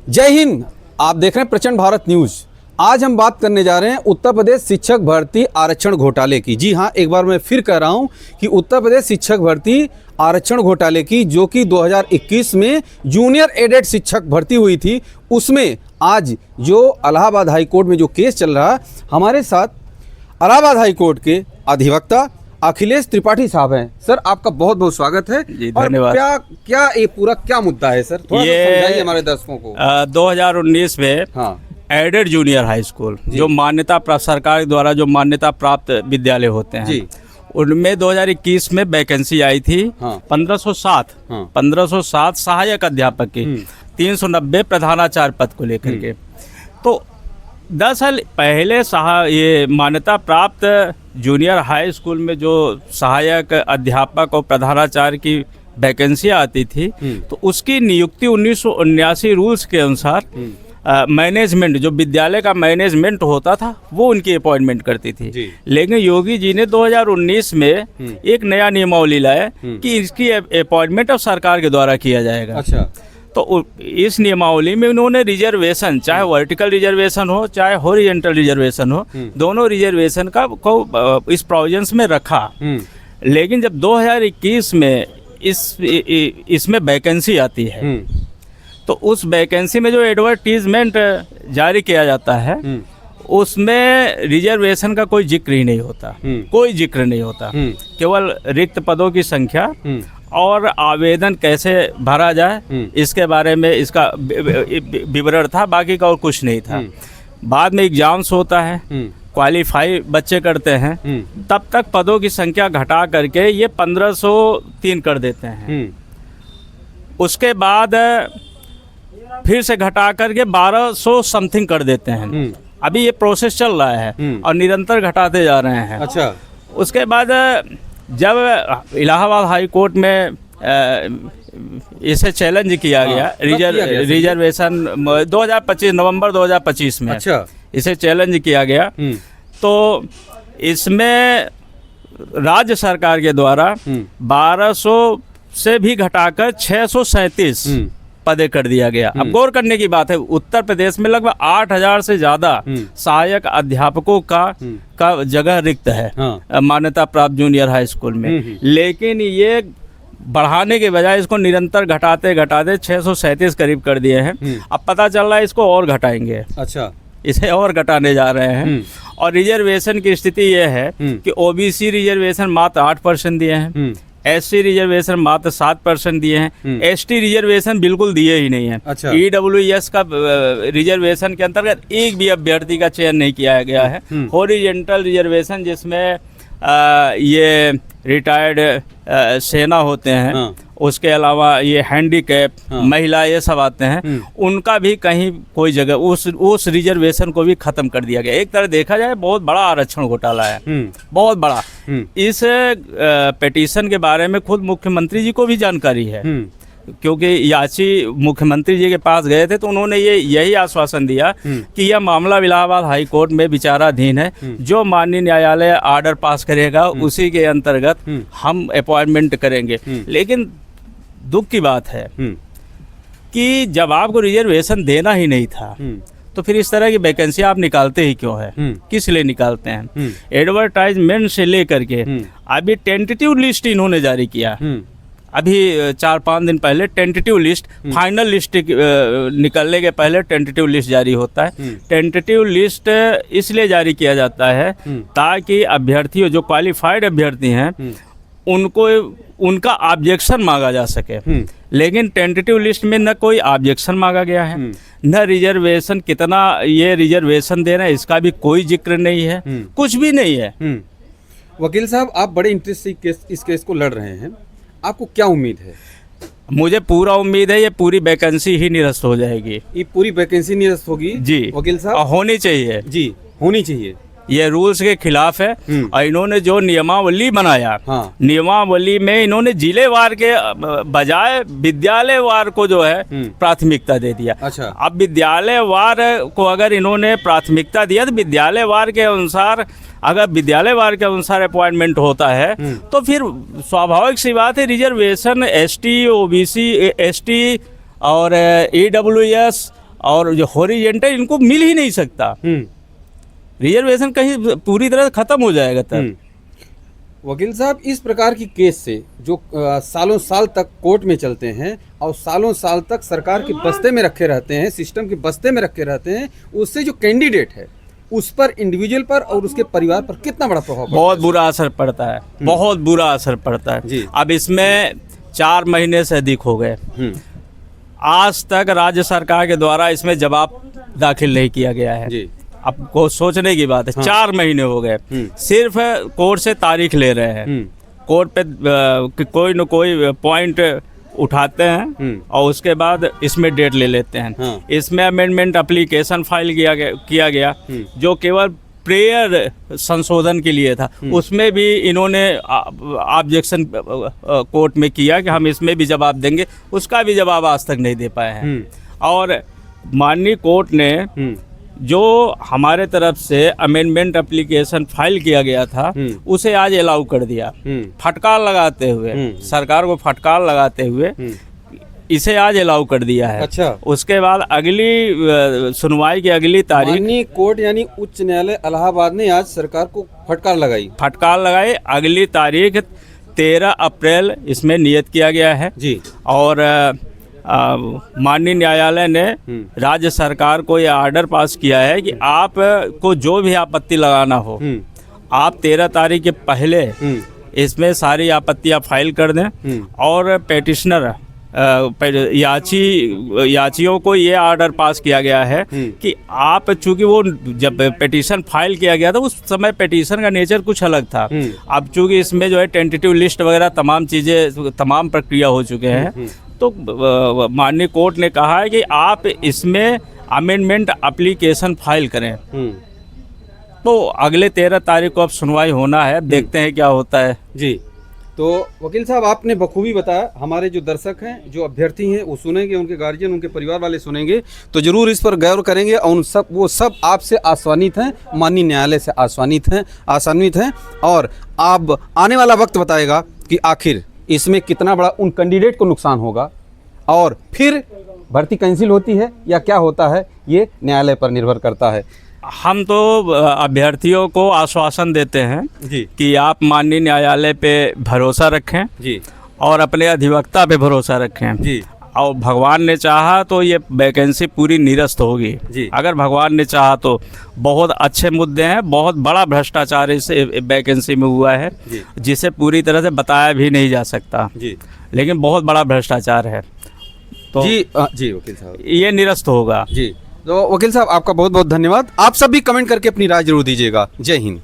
जय हिंद। आप देख रहे हैं प्रचंड भारत न्यूज। आज हम बात करने जा रहे हैं उत्तर प्रदेश शिक्षक भर्ती आरक्षण घोटाले की। जी हाँ, एक बार मैं फिर कह रहा हूं कि उत्तर प्रदेश शिक्षक भर्ती आरक्षण घोटाले की, जो कि 2021 में जूनियर एडेड शिक्षक भर्ती हुई थी, उसमें आज जो इलाहाबाद हाई कोर्ट में जो केस चल रहा है, हमारे साथ इलाहाबाद हाई कोर्ट के अधिवक्ता अखिलेश त्रिपाठी साहब हैं। सर, आपका बहुत बहुत स्वागत है जी, धन्यवाद। क्या ये पूरा क्या मुद्दा है सर, थोड़ा समझाइए हमारे दर्शकों को। 2019 में हाँ, एडेड जूनियर हाई स्कूल जो मान्यता प्राप्त सरकार द्वारा जो मान्यता प्राप्त विद्यालय होते हैं जी, उनमें 2021 में वैकेंसी आई थी। हाँ। 1507 सहायक अध्यापक की, 390 प्रधानाचार्य पद को लेकर के। तो 10 साल पहले ये मान्यता प्राप्त जूनियर हाई स्कूल में जो सहायक अध्यापक और प्रधानाचार्य की वैकेंसी आती थी, तो उसकी नियुक्ति 1979 रूल्स के अनुसार मैनेजमेंट, जो विद्यालय का मैनेजमेंट होता था, वो उनकी अपॉइंटमेंट करती थी। लेकिन योगी जी ने 2019 में एक नया नियमावली लाया कि इसकी अपॉइंटमेंट अब सरकार के द्वारा किया जाएगा। अच्छा। तो इस नियमावली में उन्होंने रिजर्वेशन, चाहे वर्टिकल रिजर्वेशन हो चाहे हॉरिजॉन्टल रिजर्वेशन हो, दोनों रिजर्वेशन को इस प्रोविजंस में रखा। लेकिन जब 2021 में इसमें वैकेंसी आती है, तो उस वैकेंसी में जो एडवर्टीजमेंट जारी किया जाता है, उसमें रिजर्वेशन का कोई जिक्र ही नहीं होता, कोई जिक्र नहीं होता। केवल रिक्त पदों की संख्या और आवेदन कैसे भरा जाए, इसके बारे में इसका विवरण था, बाकी का और कुछ नहीं था। बाद में एग्जाम्स होता है, क्वालिफाई बच्चे करते हैं, तब तक पदों की संख्या घटा करके ये 1503 कर देते हैं। उसके बाद फिर से घटा करके 1200 समथिंग कर देते हैं। अभी ये प्रोसेस चल रहा है और निरंतर घटाते जा रहे हैं। अच्छा। उसके बाद जब इलाहाबाद हाई कोर्ट में इसे चैलेंज किया गया, रिजर्वेशन 2025 नवंबर 2025 में। अच्छा। इसे चैलेंज किया गया, तो इसमें राज्य सरकार के द्वारा 1200 से भी घटाकर 637 पदे कर दिया गया। अब गौर करने की बात है, उत्तर प्रदेश में लगभग 8000 से ज्यादा सहायक अध्यापकों का जगह रिक्त है मान्यता प्राप्त जूनियर हाई स्कूल में। लेकिन ये बढ़ाने के बजाय इसको निरंतर घटाते 637 करीब कर दिए हैं। अब पता चल रहा है इसको और घटाएंगे। अच्छा। इसे और घटाने जा रहे हैं। और रिजर्वेशन की स्थिति ये है कि ओबीसी रिजर्वेशन मात्र 8% दिए हैं, एससी रिजर्वेशन मात्र 7% दिए हैं, एसटी रिजर्वेशन बिल्कुल दिए ही नहीं है। अच्छा। ईडब्ल्यूएस का रिजर्वेशन के अंतर्गत एक भी अभ्यर्थी का चयन नहीं किया गया है। हॉरिजॉन्टल रिजर्वेशन, जिसमें ये रिटायर्ड सेना होते हैं, उसके अलावा ये हैंडीकैप महिला, ये सब आते हैं, उनका भी कहीं कोई जगह उस रिजर्वेशन को भी खत्म कर दिया गया। एक तरह देखा जाए बहुत बड़ा आरक्षण घोटाला है, बहुत बड़ा। इस पिटीशन के बारे में खुद मुख्यमंत्री जी को भी जानकारी है, क्योंकि याची मुख्यमंत्री जी के पास गए थे, तो उन्होंने यही आश्वासन दिया कि यह मामला इलाहाबाद हाई कोर्ट में विचाराधीन है, जो माननीय न्यायालय आर्डर पास करेगा उसी के अंतर्गत हम अपॉइंटमेंट करेंगे। लेकिन दुख की बात है कि जब आपको रिजर्वेशन देना ही नहीं था, तो फिर इस तरह की वैकेंसी आप निकालते ही क्यों है? किस लिए निकालते हैं? एडवर्टाइजमेंट से लेकर के अभी टेंटेटिव लिस्ट इन्होंने जारी किया। अभी 4-5 दिन पहले टेंटेटिव लिस्ट, फाइनल लिस्ट निकलने के पहले टेंटेटिव लिस्ट जारी होता है। टेंटेटिव लिस्ट इसलिए जारी किया जाता है ताकि अभ्यर्थियों, जो क्वालिफाइड अभ्यर्थी हैं, उनको उनका ऑब्जेक्शन मांगा जा सके। लेकिन टेंटेटिव लिस्ट में न कोई ऑब्जेक्शन मांगा गया है, न रिजर्वेशन कितना ये रिजर्वेशन दे रहे हैं इसका भी कोई जिक्र नहीं है, कुछ भी नहीं है। वकील साहब, आप बड़े इंटरेस्ट से इस केस को लड़ रहे हैं, आपको क्या उम्मीद है? मुझे पूरा उम्मीद है ये पूरी वैकेंसी ही निरस्त हो जाएगी। ये पूरी वैकेंसी निरस्त होगी? जी वकील साहब, होनी चाहिए। जी होनी चाहिए। ये रूल्स के खिलाफ है। और इन्होंने जो नियमावली बनाया, नियमावली में इन्होंने जिलेवार के बजाय विद्यालयवार को जो है प्राथमिकता दे दिया। अच्छा। अब विद्यालयवार को अगर इन्होंने प्राथमिकता दिया, तो विद्यालयवार के अनुसार, अगर विद्यालयवार के अनुसार अपॉइंटमेंट होता है, तो फिर स्वाभाविक सी बात है रिजर्वेशन एसटी, ओबीसी, एसटी और ईडब्ल्यूएस और जो हॉरिजेंटल इनको मिल ही नहीं सकता। रिजर्वेशन कहीं पूरी तरह खत्म हो जाएगा तब। वकील साहब, इस प्रकार की केस से जो सालों साल तक कोर्ट में चलते हैं और सालों साल तक सरकार के बस्ते में रखे रहते हैं, सिस्टम के बस्ते में रखे रहते हैं, उससे जो कैंडिडेट है उस पर, इंडिविजुअल पर और उसके परिवार पर कितना बड़ा प्रभाव पड़ता है? बहुत बुरा असर पड़ता है, बहुत बुरा असर पड़ता है जी। अब इसमें 4 महीने से अधिक हो गए, आज तक राज्य सरकार के द्वारा इसमें जवाब दाखिल नहीं किया गया है जी। अब को सोचने की बात है। हाँ। 4 महीने हो गए, सिर्फ कोर्ट से तारीख ले रहे हैं, कोर्ट पे कोई न कोई पॉइंट उठाते हैं और उसके बाद इसमें डेट ले लेते हैं। हाँ। इसमें अमेंडमेंट एप्लीकेशन फाइल किया गया जो केवल प्रेयर संशोधन के लिए था, उसमें भी इन्होंने ऑब्जेक्शन कोर्ट में किया कि हम इसमें भी जवाब देंगे, उसका भी जवाब आज तक नहीं दे पाए हैं। और माननीय कोर्ट ने जो हमारे तरफ से अमेंडमेंट एप्लीकेशन फाइल किया गया था उसे आज अलाउ कर दिया, फटकार लगाते हुए, सरकार को फटकार लगाते हुए इसे आज अलाउ कर दिया है। अच्छा। उसके बाद अगली सुनवाई की अगली तारीख, माननीय कोर्ट यानी उच्च न्यायालय इलाहाबाद ने आज सरकार को फटकार लगाई। अगली तारीख 13 अप्रैल इसमें नियत किया गया है जी। और माननीय न्यायालय ने राज्य सरकार को यह ऑर्डर पास किया है कि आप को जो भी आपत्ति लगाना हो, आप 13 तारीख के पहले इसमें सारी आपत्तियां फाइल कर दें और पेटिशनर याचियों को ये ऑर्डर पास किया गया है कि आप, चूंकि वो जब पिटीशन फाइल किया गया था उस समय पिटीशन का नेचर कुछ अलग था, अब चूंकि इसमें जो है टेंटेटिव लिस्ट वगैरह तमाम चीज़ें, तमाम प्रक्रिया हो चुके हैं, तो माननीय कोर्ट ने कहा है कि आप इसमें अमेंडमेंट एप्लीकेशन फाइल करें। तो अगले 13 तारीख को अब सुनवाई होना है, देखते हैं क्या होता है। जी। तो वकील साहब, आपने बखूबी बताया, हमारे जो दर्शक हैं, जो अभ्यर्थी हैं, वो सुनेंगे, उनके गार्जियन, उनके परिवार वाले सुनेंगे तो जरूर इस पर गौर करेंगे और वो सब आपसे आश्वानित हैं, माननीय न्यायालय से आश्वानित हैं और अब आने वाला वक्त बताएगा कि आखिर इसमें कितना बड़ा उन कैंडिडेट को नुकसान होगा और फिर भर्ती कैंसिल होती है या क्या होता है, ये न्यायालय पर निर्भर करता है। हम तो अभ्यर्थियों को आश्वासन देते हैं जी कि आप माननीय न्यायालय पे भरोसा रखें जी और अपने अधिवक्ता पे भरोसा रखें जी। और भगवान ने चाहा तो ये वैकेंसी पूरी निरस्त होगी जी। अगर भगवान ने चाहा तो। बहुत अच्छे मुद्दे हैं, बहुत बड़ा भ्रष्टाचार इस वैकेंसी में हुआ है जिसे पूरी तरह से बताया भी नहीं जा सकता जी, लेकिन बहुत बड़ा भ्रष्टाचार है। तो जी जी वकील साहब, ये निरस्त होगा। जी। तो वकील साहब, आपका बहुत बहुत धन्यवाद। आप सब भी कमेंट करके अपनी राय जरूर दीजिएगा। जय हिंद।